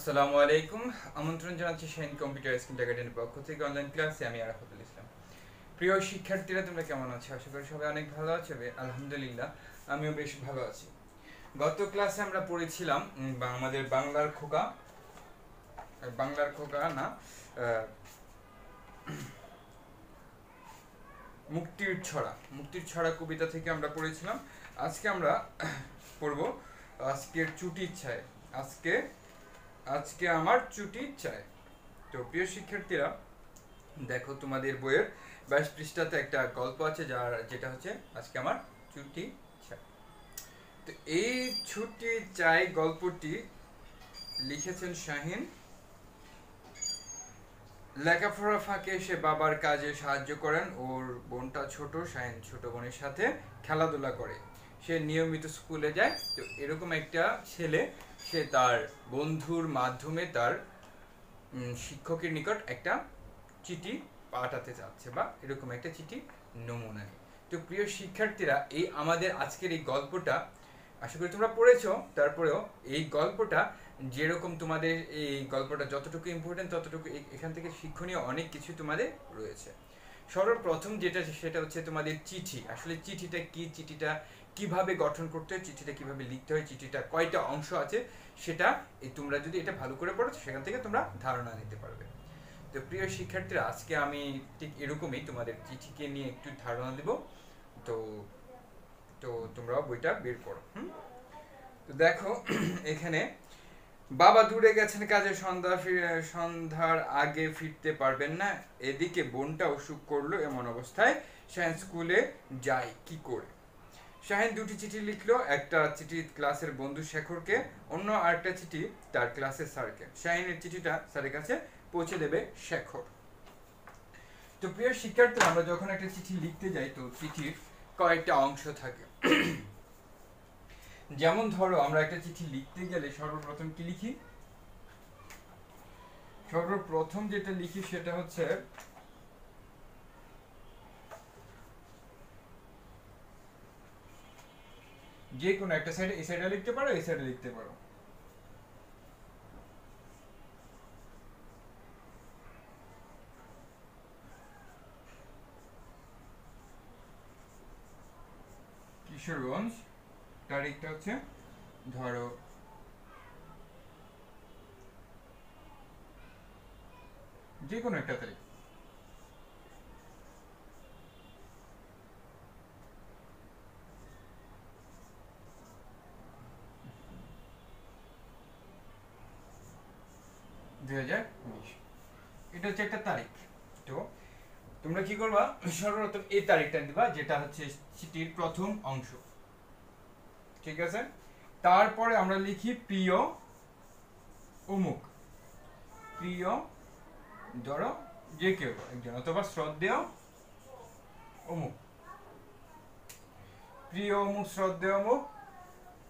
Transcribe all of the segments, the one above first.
আসসালামু আলাইকুম। আমন্ত্রণ জানাচ্ছি শাহিন কম্পিউটার স্কিল একাডেমির পক্ষ থেকে অনলাইন ক্লাসে। আমি আরাফাতুল ইসলাম। প্রিয় শিক্ষার্থীরা, তোমরা কেমন আছো? আশা করি সবাই অনেক ভালো আছো। আলহামদুলিল্লাহ, আমিও বেশ ভালো আছি। গত ক্লাসে আমরা পড়েছিলাম আমাদের বাংলার খোকা না, মুক্তির ছড়া কবিতা থেকে আমরা পড়েছিলাম। আজকে আমরা পড়ব আজকের চুটির ছায়। আজকে আজকে আমার চুটি চায়। তো প্রিয় শিক্ষার্থীরা, দেখো তোমাদের বইয়ের 22 পৃষ্ঠাতে একটা গল্প আছে, যেটা হচ্ছে আজকে আমার ছুটি চাই। তো এই ছুটি চাই গল্পটি লিখেছেন শাহিন। লেখাপড়া ফাঁকে সে বাবার কাজে সাহায্য করেন। ওর বোনটা ছোট, শাহিন ছোট বোনের সাথে খেলাধুলা করে। সে নিয়মিত স্কুলে যায়। তো এরকম একটা ছেলে, সে তার বন্ধুর মাধ্যমে তার শিক্ষকের নিকট একটা চিঠি পাঠাতে চাচ্ছে, বা এরকম একটা চিঠি নমুনা। তো প্রিয় শিক্ষার্থীরা, এই আমাদের আজকের এই গল্পটা আশা করি তোমরা পড়েছো। তারপরেও এই গল্পটা যেরকম, তোমাদের এই গল্পটা যতটুকু ইম্পর্টেন্ট, ততটুকু এখান থেকে শিক্ষণীয় অনেক কিছু তোমাদের রয়েছে। সর্বপ্রথম যেটা, সেটা হচ্ছে তোমাদের চিঠি। আসলে চিঠিটা কি, চিঠিটা কিভাবে গঠন করতে হয়, চিঠিটা কিভাবে লিখতে হয়, চিঠিটা কয়টা অংশ আছে, সেটা তোমরা যদি এটা ভালো করে পড়ো, সেখান থেকে তোমরা ধারণা নিতে পারবে। তো প্রিয় শিক্ষার্থীরা, আজকে আমি ঠিক এরকমই তোমাদের চিঠিকে নিয়ে একটু ধারণা দেব। তো তো তোমরাও বইটা বের করো। তো দেখো এখানে, বাবা দূরে গেছেন কাজে, সন্ধ্যার আগে ফিরতে পারবেন না। এদিকে বোনটা অসুখ করলো। এমন অবস্থায় শাহিন স্কুলে যায় কি করে? শাহিন দুটি চিঠি লিখলো। একটা চিঠি ক্লাসের বন্ধু শেখরকে, অন্য আরেকটা চিঠি তার ক্লাসের স্যারকে। শাহিনের চিঠিটা স্যারের কাছে পৌঁছে দেবে শেখর। তো প্রিয় শিক্ষার্থী, আমরা যখন একটা চিঠি লিখতে যাই, তো চিঠির কয়েকটা অংশ থাকে। যেমন ধরো, আমরা একটা চিঠি লিখতে গেলে সর্বপ্রথম কি লিখি? সর্বপ্রথম যেটা লিখি সেটা হচ্ছে যে কোনো একটা সাইডে, এই সাইডে লিখতে পারো, এই সাইডে লিখতে পারো। কিশোরগঞ্জ, তারিখটা হচ্ছে ধরো যে কোনো একটা তারিখ। এটা হচ্ছে একটা তারিখ। তো তোমরা কি করবা? সর্বপ্রথম এই তারিখটা দিবা, যেটা হচ্ছে চিঠির প্রথম অংশ। ঠিক আছে? তারপরে আমরা লিখি প্রিয় অমুক। প্রিয়, ধরো যে কেউ একজন, অথবা শ্রদ্ধেয় অমুক। প্রিয় অমুক, শ্রদ্ধেয় অমুক।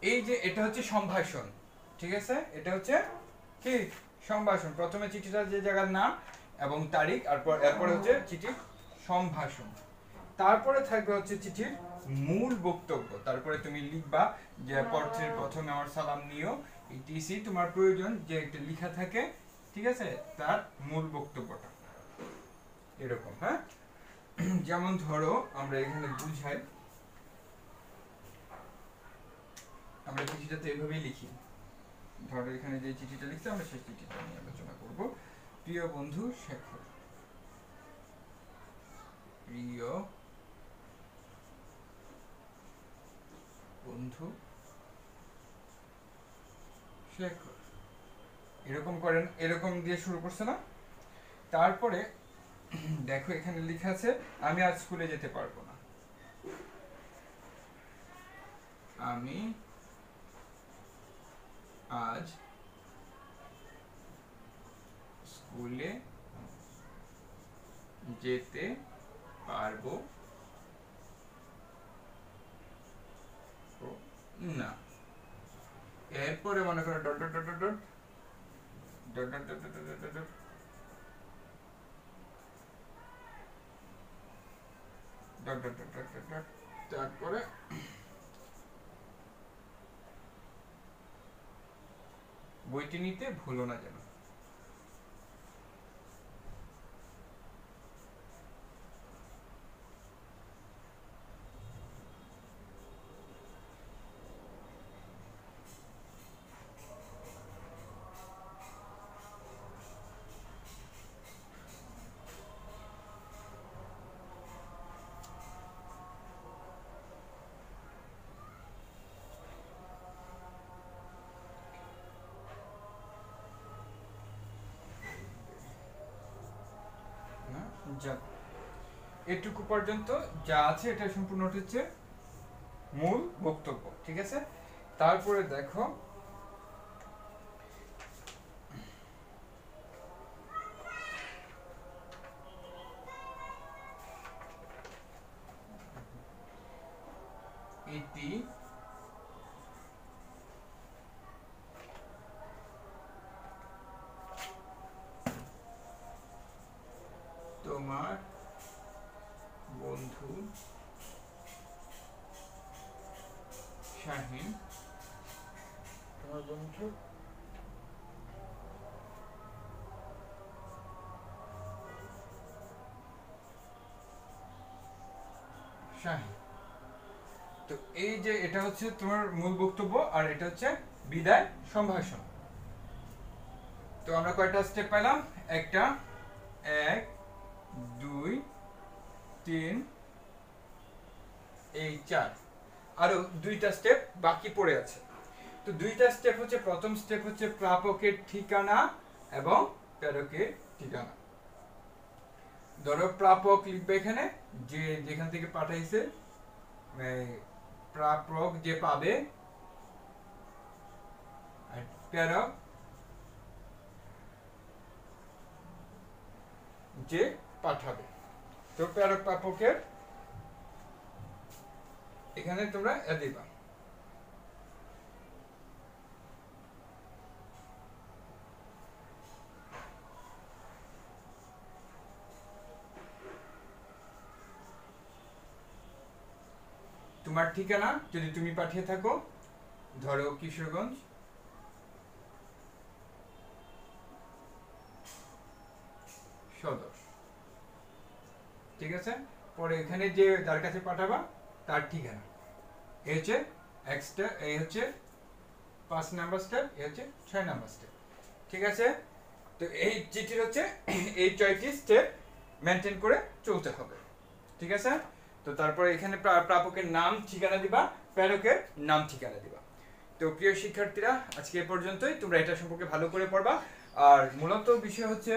এই যে এটা হচ্ছে সম্ভাষণ। ঠিক আছে? এটা হচ্ছে কি সম্ভাষণ। প্রথমে চিঠিটা যে জায়গার নাম এবং তারিখ, এরপরে হচ্ছে চিঠির সম্ভাষণ। তারপরে থাকবে হচ্ছে চিঠির মূল বক্তব্য। তারপরে তুমি লিখবা যে পত্রের প্রথমে আমার সালাম নিও, ইটিসি তোমার প্রয়োজন যে একটা লেখা থাকে। ঠিক আছে? তার মূল বক্তব্যটা এরকম। হ্যাঁ, যেমন ধরো আমরা এখানে বুঝাই, আমরা চিঠিটাতে এভাবেই লিখি। ধরো এখানে যে চিঠিটা লিখতে, আমরা সেই চিঠিটা নিয়ে আলোচনা করব। প্রিয় বন্ধু শেখর, প্রিয় বন্ধু শেখর, এরকম করেন, এরকম দিয়ে শুরু করছে না? তারপরে দেখো এখানে লেখা আছে আমি আজ স্কুলে যেতে পারবো না। আমি আজ স্কুলে যেতে পারবো না। এরপরে মনে করো dot dot dot dot dot dot dot dot dot dot dot dot dot dot dot dot dot. তারপরে বইটি নিতে ভুলো না যেন। যাক, এটুকু পর্যন্ত যা আছে এটা সম্পূর্ণ হচ্ছে মূল বক্তব্য, ঠিক আছে। তারপরে দেখো এটি তোমার বন্ধু শাহিন, তোমার বন্ধু শাহিন। তো এই যে এটা হচ্ছে তোমার মূল বক্তব্য, আর এটা হচ্ছে বিদায় সম্ভাষণ। তো আমরা কয়টা স্টেপ পেলাম? একটা, 1 2 3 এই 4, আরো 2টা স্টেপ বাকি পড়ে আছে। তো 2টা স্টেপ হচ্ছে, প্রথম স্টেপ হচ্ছে প্রাপকের ঠিকানা এবং প্রেরকের ঠিকানা। ধরো প্রাপক লিখবে এখানে, যে যেখান থেকে পাঠাইছে, প্রাপক যে পাবে, আর প্রেরক যে পাঠাবে। তো প্রেরক প্রাপকের এখানে তোমরা দিবা। তোমার ঠিকানা যদি তুমি পাঠিয়ে থাকো, ধরো কিশোরগঞ্জ সদর, ঠিক আছে। পরে এখানে যে যার কাছে পাঠাবা তার ঠিকানা, এই হচ্ছে এক স্টেপ, এই হচ্ছে 5 নাম্বার স্টেপ, এই হচ্ছে 6 নাম্বার স্টেপ, ঠিক আছে। তো এই চিঠির হচ্ছে এই 6টি স্টেপ মেনটেন করে চলতে হবে, ঠিক আছে। তো তারপরে এখানে প্রাপকের নাম ঠিকানা দিবা, প্রেরকের নাম ঠিকানা দিবা। তো প্রিয় শিক্ষার্থীরা, আজকে এ পর্যন্তই। তোমরা এটা সম্পর্কে ভালো করে পড়বা। আর মূলত বিষয় হচ্ছে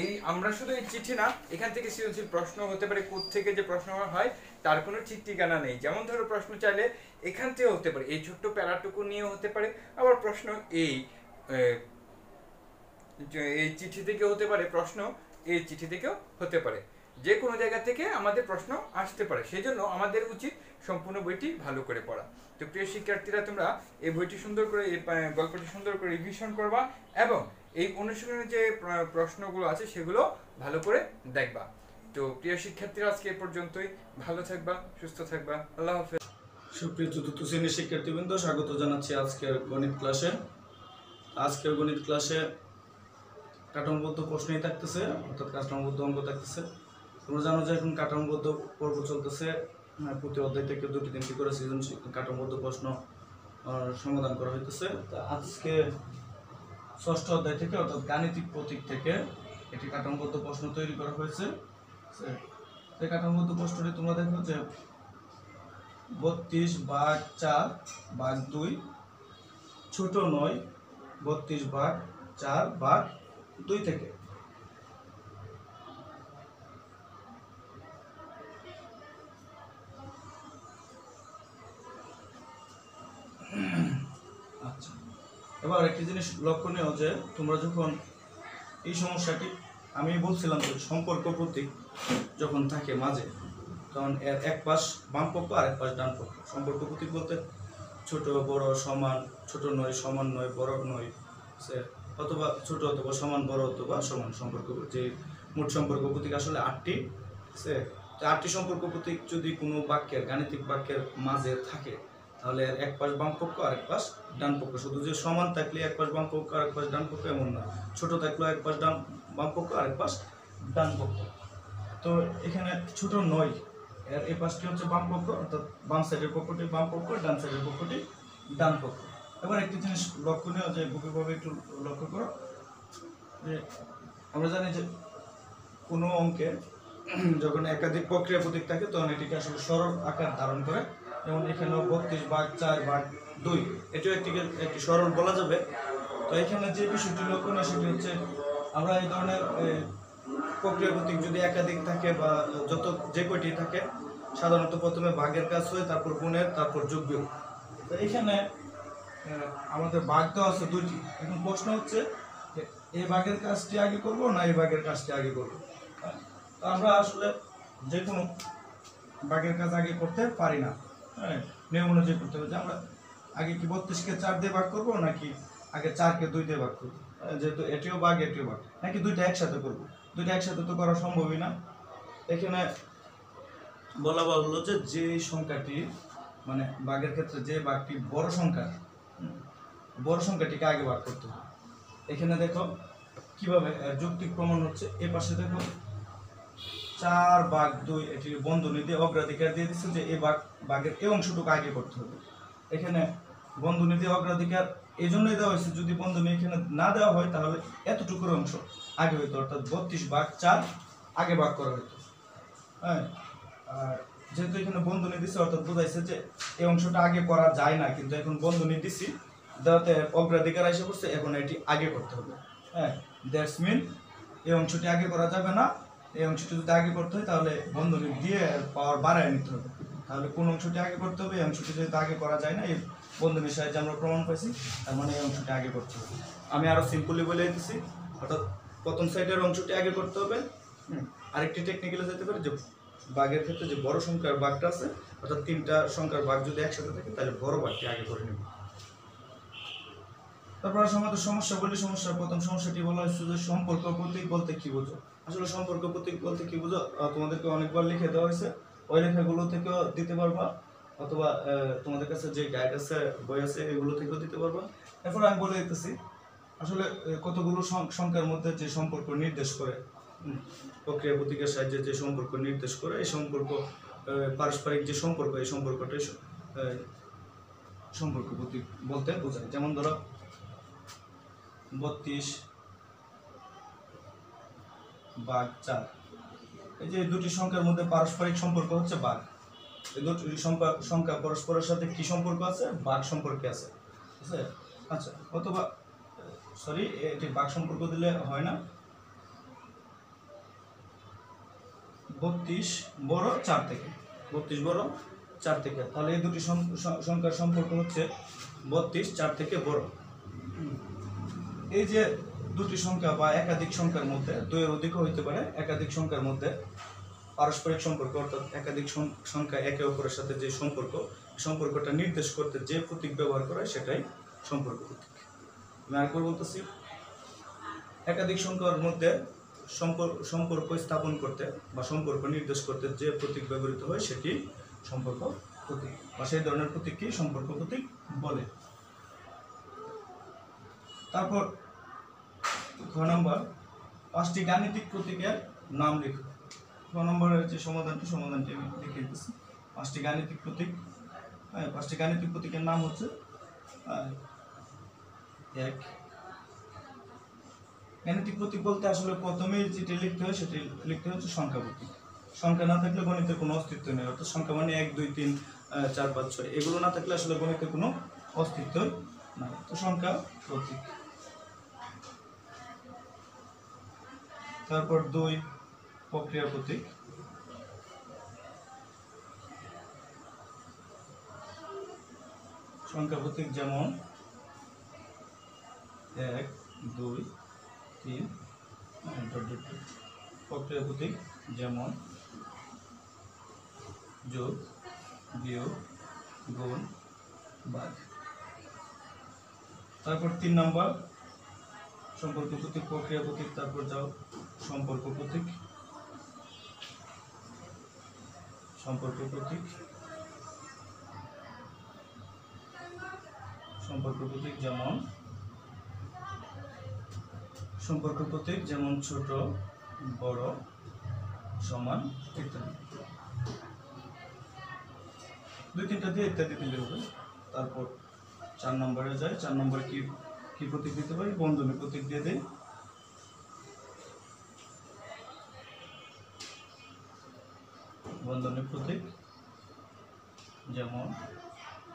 এই, আমরা শুধু এই চিঠি না, এখান থেকে সৃজনশীল প্রশ্ন হতে পারে, কোত্থেকে যে প্রশ্ন হয় তার কোনো ঠিক ঠিকানা নেই। যেমন ধরো প্রশ্ন চাইলে এখান থেকে হতে পারে, এই ছোট্ট প্যারাটুকু নিয়ে হতে পারে, আবার প্রশ্ন এই চিঠি থেকে হতে পারে, প্রশ্ন এই চিঠি থেকেও হতে পারে, যে কোনো জায়গা থেকে আমাদের প্রশ্ন আসতে পারে। সেই জন্য আমাদের উচিত সম্পূর্ণ বইটি ভালো করে পড়া। তো প্রিয় শিক্ষার্থীরা, তোমরা এই বইটি সুন্দর করে, এই গল্পটি সুন্দর করে রিভিশন করবা এবং এই অনুশীলনের যে প্রশ্নগুলো আছে সেগুলো ভালো করে দেখবা। তো প্রিয় শিক্ষার্থীরা, আজকে এ পর্যন্তই। ভালো থাকবা, সুস্থ থাকবা, আল্লাহ হাফেজ। সুপ্রিয় চতুর্থ শ্রেণীর শিক্ষার্থীবৃন্দ, স্বাগত জানাচ্ছি আজকের গণিত ক্লাসে। আজকের গণিত ক্লাসে কাঠামোবদ্ধ প্রশ্নই থাকতেছে, অর্থাৎ কাঠামোবদ্ধ অঙ্ক থাকতেছে। তোমরা জানো যে এখন কাঠামোবদ্ধ পর্ব চলতেছে, প্রতি অধ্যায় থেকে 2-3টি করে সৃজনশীল কাঠামোবদ্ধ প্রশ্ন সমাধান করা হইতেছে। তা আজকে 6ষ্ঠ অধ্যায় থেকে, অর্থাৎ গাণিতিক প্রতীক থেকে একটি কাঠামোবদ্ধ প্রশ্ন তৈরি করা হয়েছে। সেই কাঠামোবদ্ধ প্রশ্নটি তোমরা দেখো যে 32/4/2 ছোট নয় 32/4/2 থেকে। আচ্ছা, এবার একটি জিনিস লক্ষণীয় যে তোমরা যখন এই সমস্যাটি, আমি বলছিলাম যে সম্পর্ক প্রতীক যখন থাকে মাঝে, তখন এর এক পাশ বাম পক্ষ আর এক পাশ ডান পক্ষ। সম্পর্ক প্রতীক বলতে ছোট বড় সমান, ছোট নয় সমান নয় বড় নয়, অথবা ছোট অথবা সমান বড় অথবা সমান। সম্পর্ক যে মোট সম্পর্ক প্রতীক আসলে 8টি। তো 8টি সম্পর্ক প্রতীক যদি কোনো বাক্যের, গাণিতিক বাক্যের মাঝে থাকে, তাহলে এর এক পাশ বাম পক্ষ আর এক পাশ ডান পক্ষ। শুধু যে সমান থাকলে এক পাশ বাম পক্ষ আর এক পাশ ডান পক্ষ এমন না, ছোট থাকলেও এক পাশ বাম পক্ষ আর এক পাশ ডান পক্ষ। তো এখানে ছোট নয়, এর এই পাশটি হচ্ছে বাম পক্ষ, অর্থাৎ বাম সাইডের পক্ষটি বাম পক্ষ, ডান সাইডের পক্ষটি ডান পক্ষ। এবার একটি জিনিস লক্ষণীয় যে গভীরভাবে একটু লক্ষ্য করো, যে আমরা জানি যে কোনো অঙ্কে যখন একাধিক প্রক্রিয়া প্রতীক থাকে তখন এটিকে আসলে সরল আকার ধারণ করে। যেমন এখানেও 32/4/2 এটিও একটি সরল বলা যাবে। তো এখানে যে বিষয়টি লক্ষণীয় সেটি হচ্ছে, আমরা এই ধরনের প্রক্রিয়া প্রতীক যদি একাধিক থাকে বা যে কয়টি থাকে, সাধারণত প্রথমে ভাগের কাজ হয়, তারপর গুণের, তারপর যোগ বিয়োগ। তো এখানে আমাদের ভাগ দেওয়া আছে দুইটি। এখন প্রশ্ন হচ্ছে এই ভাগের কাজটি আগে করব না এই ভাগের কাজটি আগে করব। তো আমরা আসলে যে কোনো ভাগের কাজ আগে করতে পারি না, হ্যাঁ, নিয়ম অনুযায়ী করতে হবে। যে আমরা আগে কি 32কে 4 দিয়ে ভাগ করব নাকি আগে 4কে 2 দিয়ে ভাগ করব, যেহেতু এটিও ভাগ এটিও ভাগ, নাকি দুইটা একসাথে করব। দুইটা একসাথে তো করা সম্ভবই না। এখানে বলা হলো যে সংখ্যাটি মানে ভাগের ক্ষেত্রে যে ভাগটি বড় সংখ্যাটিকে আগে ভাগ করতে হবে। এখানে দেখো কিভাবে যৌক্তিক প্রমাণ হচ্ছে। এ পাশে দেখো 4/2 এটি বন্ধনী দিয়ে অগ্রাধিকার দিয়ে দিচ্ছে যে এই ভাগের এই অংশটুকু আগে করতে হবে। এখানে বন্ধনী দিয়ে অগ্রাধিকার এই জন্যই দেওয়া হয়েছে, যদি বন্ধনী এখানে না দেওয়া হয় তাহলে এতটুকুর অংশ আগে হইতো, অর্থাৎ 32/4 আগে ভাগ করা হইতো। হ্যাঁ, আর যেহেতু এখানে বন্ধনী দিচ্ছে অর্থাৎ বোঝাইছে যে এই অংশটা আগে করা যায় না, কিন্তু এখন বন্ধনী দিছি দেওয়াতে অগ্রাধিকার এসে পড়ছে, এখন এটি আগে করতে হবে। হ্যাঁ, দ্যাটস মিন এই অংশটি আগে করা যাবে না। এই অংশটি যদি আগে করতে হয় তাহলে বন্ধনী দিয়ে পাওয়ার বাড়ায় নিতে হবে। তাহলে কোন অংশটি আগে করতে হবে? এই অংশটি যেহেতু আগে করা যায় না, এই বন্ধনীর সাহায্যে আমরা প্রমাণ পাইছি, তার মানে এই অংশটি আগে করতে হবে। আমি আরো সিম্পলি বলে দিচ্ছি, অর্থাৎ প্রথম সাইডের অংশটি আগে করতে হবে। আরেকটি টেকনিক্যালে যেতে পারে যে ভাগের ক্ষেত্রে যে বড় সংখ্যার ভাগটা আছে, অর্থাৎ 3টা সংখ্যার ভাগ যদি একসাথে থাকে তাহলে বড় ভাগটি আগে করে নেব। তারপর আমাদের সমস্যা বলি। সমস্যার প্রথম সমস্যাটি বলা হচ্ছে যে সম্পর্ক প্রতীক বলতে কি বোঝো। আসলে সম্পর্ক প্রতীক বলতে কি বোঝো তোমাদেরকে অনেকবার লিখে দেওয়া হয়েছে, ওই লেখাগুলো থেকেও দিতে পারবা, অথবা তোমাদের কাছে যে গাইড আছে, বই আছে, এগুলো থেকেও দিতে পারবা। এরপর আমি বলে দিতেছি আসলে কতগুলো সংখ্যার মধ্যে যে সম্পর্ক নির্দেশ করে, প্রক্রিয়া প্রতীকের সাহায্যে যে সম্পর্ক নির্দেশ করে, এই সম্পর্ক পারস্পরিক যে সম্পর্ক, এই সম্পর্কটাই সম্পর্ক প্রতীক বলতে বোঝায়। যেমন ধরো 32/4, এই যে দুটি সংখ্যার মধ্যে পারস্পরিক সম্পর্ক হচ্ছে ভাগ। এই দুটি সংখ্যা পরস্পরের সাথে কি সম্পর্ক আছে? ভাগ সম্পর্কে আছে, ঠিক আছে? আচ্ছা, অথবা সরি, এটি ভাগ সম্পর্ক দিলে হয় না। 32 বড় 4 থেকে, 32 বড় 4 থেকে, তাহলে এই দুটি সংখ্যার সম্পর্ক হচ্ছে 32 4 থেকে বড়। এই যে দুটি সংখ্যা বা একাধিক সংখ্যার মধ্যে, দুইয়ের অধিকও হইতে পারে, একাধিক সংখ্যার মধ্যে পারস্পরিক সম্পর্ক, অর্থাৎ একাধিক সংখ্যা একে অপরের সাথে যে সম্পর্কটা নির্দেশ করতে যে প্রতীক ব্যবহার করা হয় সেটাই সম্পর্ক প্রতীক। আমি আরেকবার বলতেছি, একাধিক সংখ্যার মধ্যে সম্পর্ক স্থাপন করতে বা সম্পর্ক নির্দেশ করতে যে প্রতীক ব্যবহৃত হয় সেটি সম্পর্ক প্রতীক, বা সেই ধরনের প্রতীককে সম্পর্ক প্রতীক বলে। তারপর খ নম্বর, 5টি গাণিতিক প্রতীকের নাম লিখো। খ নম্বরের যে সমাধানটি আমি লিখে দিতেছি। 5টি গাণিতিক প্রতীক, 5টি গাণিতিক প্রতীকের নাম হচ্ছে 1। গাণিতিক প্রতীক বলতে আসলে প্রথমেই যেটি লিখতে হয় সেটি লিখতে হচ্ছে সংখ্যা প্রতীক। সংখ্যা না থাকলে গণিতের কোনো অস্তিত্ব নেই, অর্থাৎ সংখ্যা মানে 1 2 3 4 5 6 এগুলো না থাকলে আসলে গণিতের কোনো অস্তিত্ব নাই। তো সংখ্যা প্রতীক। তারপর 2 প্রক্রিয়া প্রতীক, সংখ্যা প্রতীক যেমন 1 2 3। প্রক্রিয়া প্রতীক যেমন যোগ বিয়োগ গুণ ভাগ। তারপর 3 নম্বর সম্পর্ক প্রতীক, প্রক্রিয়া প্রতীক, তারপর যাও সম্পর্ক প্রতীক। সম্পর্ক প্রতীক যেমন ছোট, বড়, সমান ইত্যাদি। 2-3টা দিয়ে ইত্যাদি দিলে হবে। তারপর 4 নম্বরে যায়। 4 নম্বরে কি প্রতীক দিতে পারি? বন্ধনী প্রতীক দিয়ে দেই। বন্ধনী প্রতীক যেমন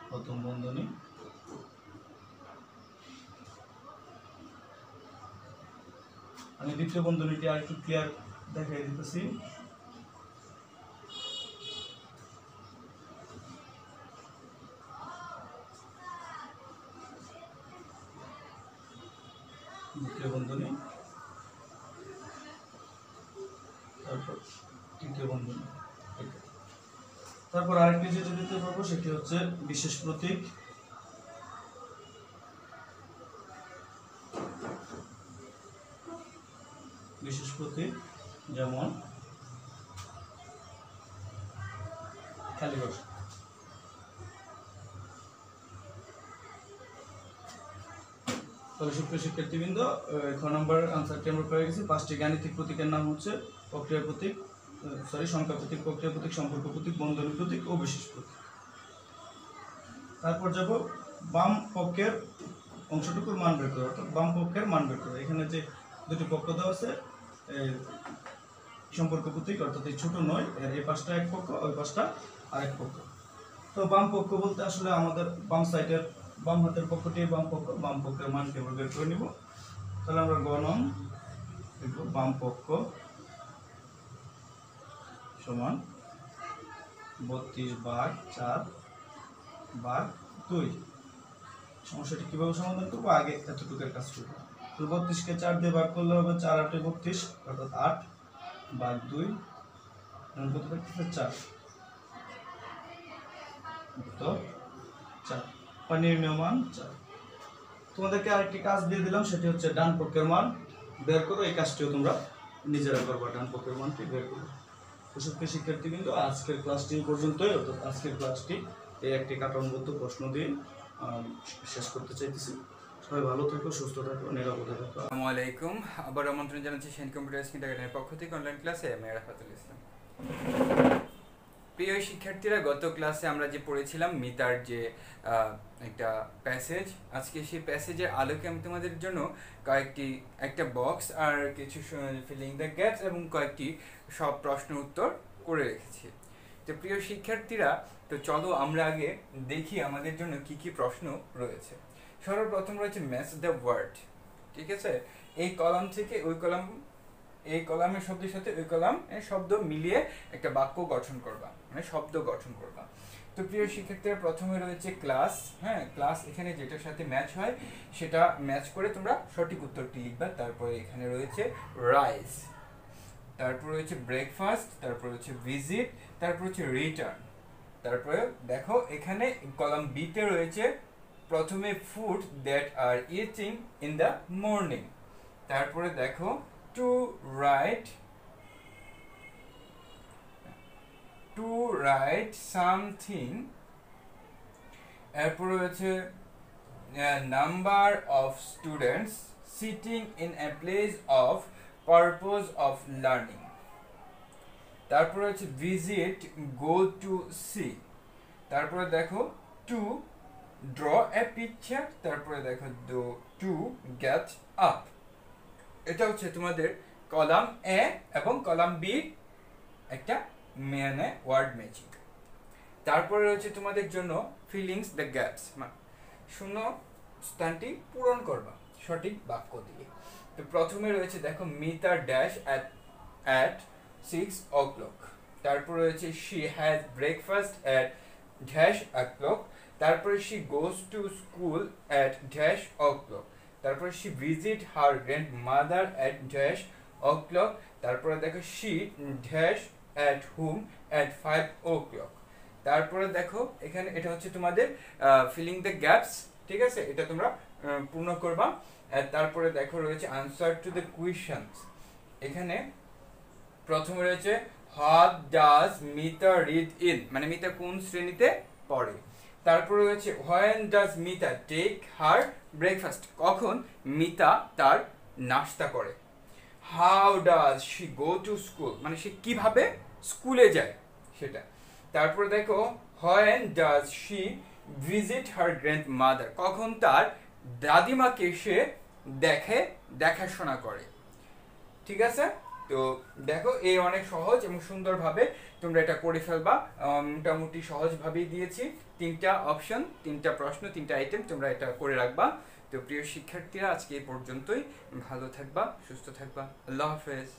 প্রথম বন্ধনী, আমি দ্বিতীয় বন্ধনীটি আর একটু ক্লিয়ার দেখাই দিতেছি। দ্বিতীয় বন্ধনী, তারপর তৃতীয় বন্ধনী। তারপর আরেকটি যেটা দিতে পারবো সেটি হচ্ছে বিশেষ প্রতীক। বিশেষ প্রতীক যেমন খালিবর্ষ। তাহলে সুপ্রিয় শিক্ষার্থীবৃন্দ, খ নম্বর আনসারটি আমরা পেয়ে গেছি। 5টি গাণিতিক প্রতীকের নাম হচ্ছে প্রক্রিয়া প্রতীক, সংখ্যা প্রতীক, প্রক্রিয়া প্রতীক, সম্পর্ক প্রতীক, বন্ধনী প্রতীক ও বিশেষ প্রতীক। তারপর যাব বাম পক্ষের অংশটুকুর মান বের করা, অর্থাৎ বাম পক্ষের মান বের করা। এখানে যে দুটি পক্ষ দেওয়া আছে, সম্পর্ক প্রতীক অর্থাৎ এই ছোট নয়, এর এই পাশটা এক পক্ষ, ওই পাশটা আরেক পক্ষ। তো বাম পক্ষ বলতে আসলে আমাদের বাম সাইডের বাম হাতের পক্ষটি বাম পক্ষ, বাম পক্ষের মানকে আমরা বের করে নিব। তাহলে আমরা গণন লিখব বাম পক্ষ সমান 32/4/2। সমস্যাটি কিভাবে সমাধান করবো? আগে এতটুকুর কাজ করবো। তো 32কে 4 দিয়ে ভাগ করলে হবে 4×8 = 32, অর্থাৎ 8/2 কত থাকতেছে? 4। তো 4 নির্ণয় মান 4। তোমাদেরকে আরেকটি কাজ দিয়ে দিলাম, সেটি হচ্ছে ডান পক্ষের মান বের করো। এই কাজটিও তোমরা নিজেরা করবা, ডান পক্ষের মানটি বের করো। সুপ্রিয় শিক্ষার্থীবৃন্দ, আজকের ক্লাসটি পর্যন্তই, অর্থাৎ আজকের ক্লাসটি এই একটি কাঠামোবদ্ধ প্রশ্ন দিয়ে শেষ করতে চাইতেছি। সবাই ভালো থেকো, সুস্থ থাকো, নিরাপদে থাকো। আসসালামু আলাইকুম। আবার আমন্ত্রণ জানাচ্ছি সেন কম্পিউটার স্কিন একাডেমির পক্ষ থেকে অনলাইন ক্লাসে আমি রাফাতুল ইসলাম। প্রিয় শিক্ষার্থীরা, গত ক্লাসে আমরা যে পড়েছিলাম মিতার যে একটা প্যাসেজ, আজকে সেই প্যাসেজের আলোকে আমি তোমাদের জন্য একটা বক্স আর কিছু ফিলিং দ্য গ্যাপস এবং কয়েকটি সব প্রশ্ন উত্তর করে রেখেছি। তো প্রিয় শিক্ষার্থীরা, তো চলো আমরা আগে দেখি আমাদের জন্য কি কি প্রশ্ন রয়েছে। সর্বপ্রথম রয়েছে ম্যাচ দ্য ওয়ার্ড। ঠিক আছে, এই কলাম থেকে ওই কলাম, এই কলামের শব্দের সাথে ওই কলামের শব্দ মিলিয়ে একটা বাক্য গঠন করবা, মানে শব্দ গঠন করবা। তো প্রিয় শিক্ষার্থীরা, প্রথমে রয়েছে ক্লাস। হ্যাঁ, ক্লাস এখানে যেটার সাথে ম্যাচ হয় সেটা ম্যাচ করে তোমরা সঠিক উত্তরটি লিখবা। তারপরে এখানে রয়েছে রাইস, তারপর রয়েছে ব্রেকফাস্ট, তারপর হচ্ছে ভিজিট, তারপর হচ্ছে রিটার্ন। তারপরে দেখো এখানে কলাম বিতে রয়েছে প্রথমে ফুড দ্যাট আর ইটিং ইন দ্য মর্নিং। তারপরে দেখো টু রাইট সামথিং। এরপর রয়েছে number of students sitting in a place of purpose of learning. তারপরে হচ্ছে ভিজিট, গো টু সি। তারপরে দেখো টু ড্র এ পিকচার। তারপরে দেখো টু গেট আপ। এটা হচ্ছে তোমাদের কলাম এ এবং কলাম বি একটা মানে ওয়ার্ড ম্যাচিং। তারপরে রয়েছে তোমাদের জন্য ফিলিংস দ্য গ্যাপস, শূন্য স্থানটি পূরণ করবা সঠিক বাক্য দিয়ে। তো প্রথমে রয়েছে দেখো মিতা ড্যাশ at 6 o'clock। তারপর রয়েছে she has breakfast at dash o'clock। তারপরে she goes to school at dash o'clock। তারপরে she visit her grandmother at dash o'clock। তারপরে দেখো she dash at home at 5 o'clock। তারপরে দেখো এখানে এটা হচ্ছে তোমাদের ফিলিং দ্য গ্যাপস। ঠিক আছে, এটা তোমরা পূর্ণ করবা। তারপরে দেখো রয়েছে আনসার টু দ্য কোয়েশ্চেনস। এখানে প্রথমে রয়েছে what does Mita read in, মানে মিতা কোন শ্রেণীতে পড়ে। তারপরে হচ্ছে when does Mita take her breakfast, কখন মিতা তার নাস্তা করে। How does she go to school, মানে সে কিভাবে স্কুলে যায় সেটা। তারপরে দেখো when does she visit her grandmother, কখন তার দাদিমাকে সে দেখাশোনা করে। ঠিক আছে, তো দেখো এই অনেক সহজ এবং সুন্দরভাবে তোমরা এটা করে ফেলবা। মোটামুটি সহজভাবেই দিয়েছি, 3টা অপশন, 3টা প্রশ্ন, 3টা আইটেম, তোমরা এটা করে রাখবা। তো প্রিয় শিক্ষার্থীরা, আজকে এই পর্যন্তই। ভালো থাকবা, সুস্থ থাকবা, আল্লাহ হাফেজ।